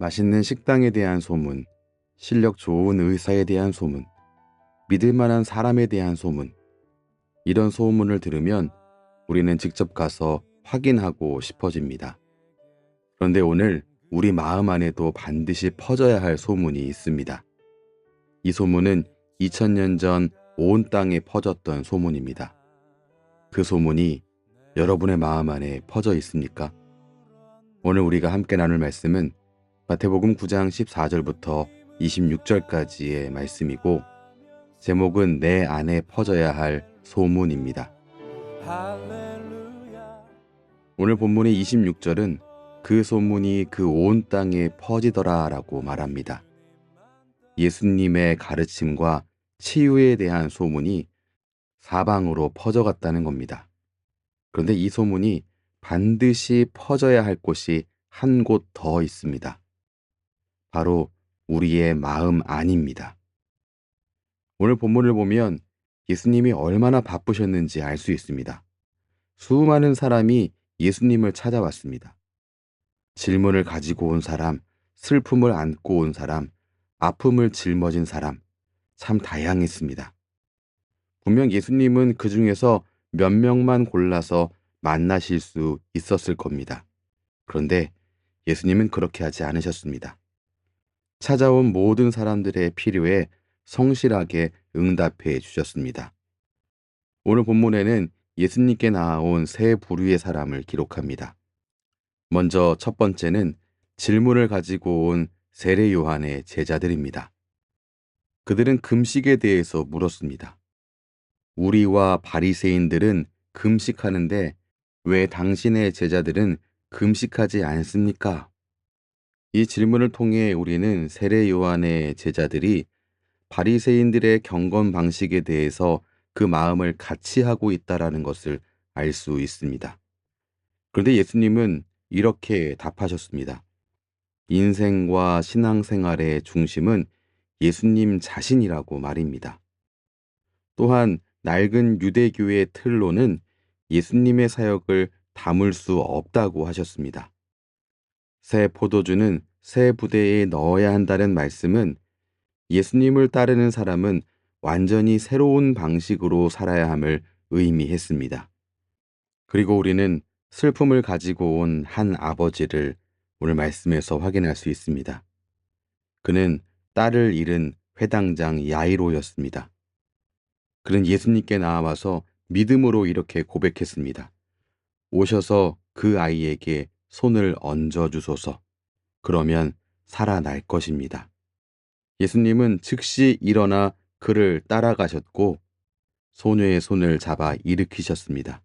맛있는 식당에 대한 소문, 실력 좋은 의사에 대한 소문, 믿을 만한 사람에 대한 소문, 이런 소문을 들으면 우리는 직접 가서 확인하고 싶어집니다. 그런데 오늘 우리 마음 안에도 반드시 퍼져야 할 소문이 있습니다. 이 소문은 2000년 전 온 땅에 퍼졌던 소문입니다. 그 소문이 여러분의 마음 안에 퍼져 있습니까? 오늘 우리가 함께 나눌 말씀은 마태복음 9장 14절부터 26절까지의 말씀이고, 제목은 내 안에 퍼져야 할 소문입니다. 오늘 본문의 26절은 그 소문이 그 온 땅에 퍼지더라 라고 말합니다. 예수님의 가르침과 치유에 대한 소문이 사방으로 퍼져갔다는 겁니다. 그런데 이 소문이 반드시 퍼져야 할 곳이 한 곳 더 있습니다. 바로 우리의 마음 안입니다. 오늘 본문을 보면 예수님이 얼마나 바쁘셨는지 알 수 있습니다. 수많은 사람이 예수님을 찾아왔습니다. 질문을 가지고 온 사람, 슬픔을 안고 온 사람, 아픔을 짊어진 사람, 참 다양했습니다. 분명 예수님은 그 중에서 몇 명만 골라서 만나실 수 있었을 겁니다. 그런데 예수님은 그렇게 하지 않으셨습니다. 찾아온 모든 사람들의 필요에 성실하게 응답해 주셨습니다. 오늘 본문에는 예수님께 나아온 세 부류의 사람을 기록합니다. 먼저 첫 번째는 질문을 가지고 온 세례 요한의 제자들입니다. 그들은 금식에 대해서 물었습니다. 우리와 바리새인들은 금식하는데 왜 당신의 제자들은 금식하지 않습니까? 이 질문을 통해 우리는 세례 요한의 제자들이 바리새인들의 경건 방식에 대해서 그 마음을 같이 하고 있다라는 것을 알 수 있습니다. 그런데 예수님은 이렇게 답하셨습니다. 인생과 신앙생활의 중심은 예수님 자신이라고 말입니다. 또한 낡은 유대교의 틀로는 예수님의 사역을 담을 수 없다고 하셨습니다. 새 포도주는 새 부대에 넣어야 한다는 말씀은 예수님을 따르는 사람은 완전히 새로운 방식으로 살아야 함을 의미했습니다. 그리고 우리는 슬픔을 가지고 온 한 아버지를 오늘 말씀에서 확인할 수 있습니다. 그는 딸을 잃은 회당장 야이로였습니다. 그는 예수님께 나와서 믿음으로 이렇게 고백했습니다. 오셔서 그 아이에게 손을 얹어 주소서. 그러면 살아날 것입니다. 예수님은 즉시 일어나 그를 따라가셨고 소녀의 손을 잡아 일으키셨습니다.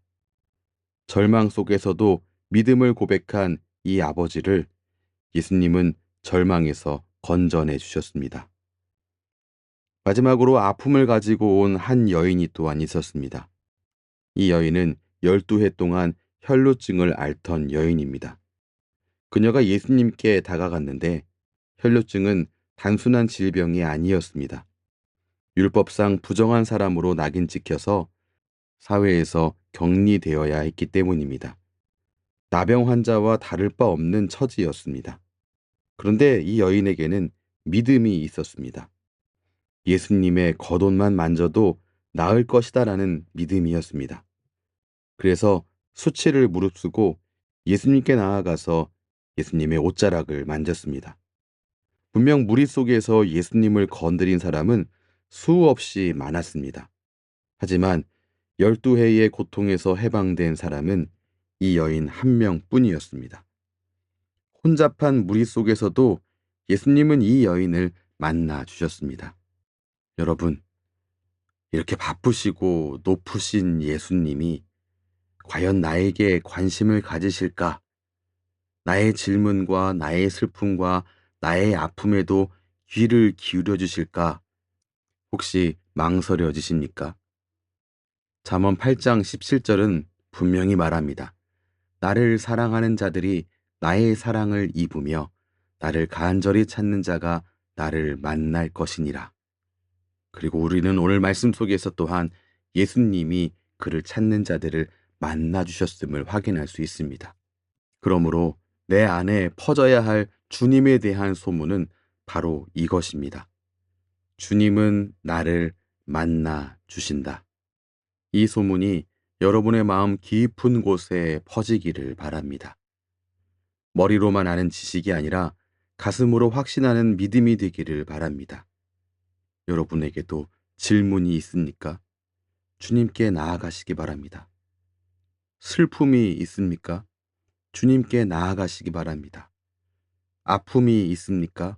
절망 속에서도 믿음을 고백한 이 아버지를 예수님은 절망에서 건져내 주셨습니다. 마지막으로 아픔을 가지고 온 한 여인이 또한 있었습니다. 이 여인은 12해 동안 혈루증을 앓던 여인입니다. 그녀가 예수님께 다가갔는데 혈루증은 단순한 질병이 아니었습니다. 율법상 부정한 사람으로 낙인 찍혀서 사회에서 격리되어야 했기 때문입니다. 나병 환자와 다를 바 없는 처지였습니다. 그런데 이 여인에게는 믿음이 있었습니다. 예수님의 겉옷만 만져도 나을 것이다라는 믿음이었습니다. 그래서 수치를 무릅쓰고 예수님께 나아가서 예수님의 옷자락을 만졌습니다. 분명 무리 속에서 예수님을 건드린 사람은 수없이 많았습니다. 하지만 12해의 고통에서 해방된 사람은 이 여인 한 명뿐이었습니다. 혼잡한 무리 속에서도 예수님은 이 여인을 만나 주셨습니다. 여러분, 이렇게 바쁘시고 높으신 예수님이 과연 나에게 관심을 가지실까? 나의 질문과 나의 슬픔과 나의 아픔에도 귀를 기울여 주실까? 혹시 망설여지십니까? 잠언 8장 17절은 분명히 말합니다. 나를 사랑하는 자들이 나의 사랑을 입으며 나를 간절히 찾는 자가 나를 만날 것이니라. 그리고 우리는 오늘 말씀 속에서 또한 예수님이 그를 찾는 자들을 만나 주셨음을 확인할 수 있습니다. 그러므로 내 안에 퍼져야 할 주님에 대한 소문은 바로 이것입니다. 주님은 나를 만나 주신다. 이 소문이 여러분의 마음 깊은 곳에 퍼지기를 바랍니다. 머리로만 아는 지식이 아니라 가슴으로 확신하는 믿음이 되기를 바랍니다. 여러분에게도 질문이 있습니까? 주님께 나아가시기 바랍니다. 슬픔이 있습니까? 주님께 나아가시기 바랍니다. 아픔이 있습니까?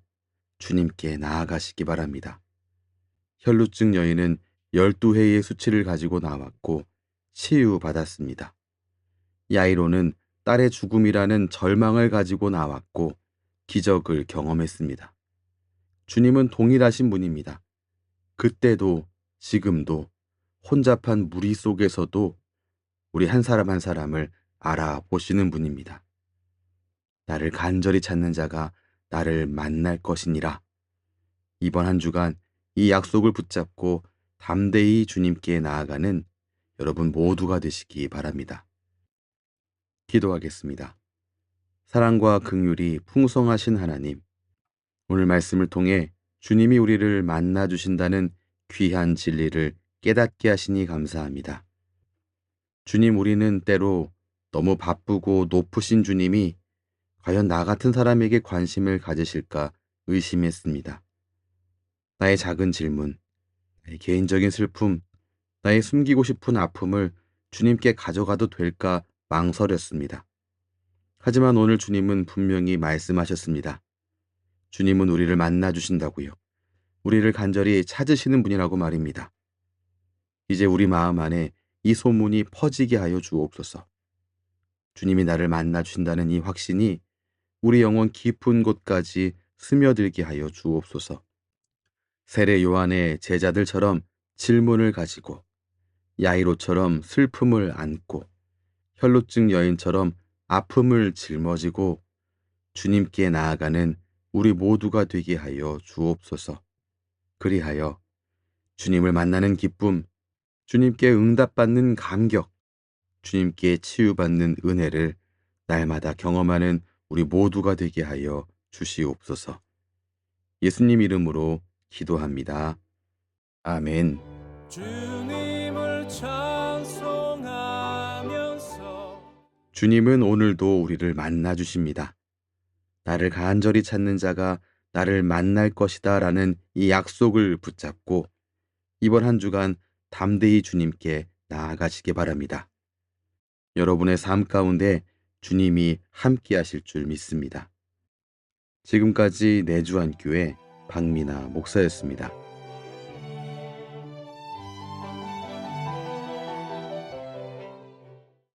주님께 나아가시기 바랍니다. 혈루증 여인은 12회의 수치를 가지고 나왔고 치유받았습니다. 야이로는 딸의 죽음이라는 절망을 가지고 나왔고 기적을 경험했습니다. 주님은 동일하신 분입니다. 그때도 지금도 혼잡한 무리 속에서도 우리 한 사람 한 사람을 알아보시는 분입니다. 나를 간절히 찾는 자가 나를 만날 것이니라. 이번 한 주간 이 약속을 붙잡고 담대히 주님께 나아가는 여러분 모두가 되시기 바랍니다. 기도하겠습니다. 사랑과 긍휼이 풍성하신 하나님, 오늘 말씀을 통해 주님이 우리를 만나 주신다는 귀한 진리를 깨닫게 하시니 감사합니다. 주님, 우리는 때로 너무 바쁘고 높으신 주님이 과연 나 같은 사람에게 관심을 가지실까 의심했습니다. 나의 작은 질문, 나의 개인적인 슬픔, 나의 숨기고 싶은 아픔을 주님께 가져가도 될까 망설였습니다. 하지만 오늘 주님은 분명히 말씀하셨습니다. 주님은 우리를 만나 주신다고요. 우리를 간절히 찾으시는 분이라고 말입니다. 이제 우리 마음 안에 이 소문이 퍼지게 하여 주옵소서. 주님이 나를 만나 주신다는 이 확신이 우리 영혼 깊은 곳까지 스며들게 하여 주옵소서. 세례 요한의 제자들처럼 질문을 가지고 야이로처럼 슬픔을 안고 혈루증 여인처럼 아픔을 짊어지고 주님께 나아가는 우리 모두가 되게 하여 주옵소서. 그리하여 주님을 만나는 기쁨, 주님께 응답받는 감격, 주님께 치유받는 은혜를 날마다 경험하는 우리 모두가 되게 하여 주시옵소서. 예수님 이름으로 기도합니다. 아멘. 주님을 찬송하면서 주님은 오늘도 우리를 만나 주십니다. 나를 간절히 찾는 자가 나를 만날 것이다 라는 이 약속을 붙잡고 이번 한 주간 담대히 주님께 나아가시기 바랍니다. 여러분의 삶 가운데 주님이 함께 하실 줄 믿습니다. 지금까지 내주한 교회 박미나 목사였습니다.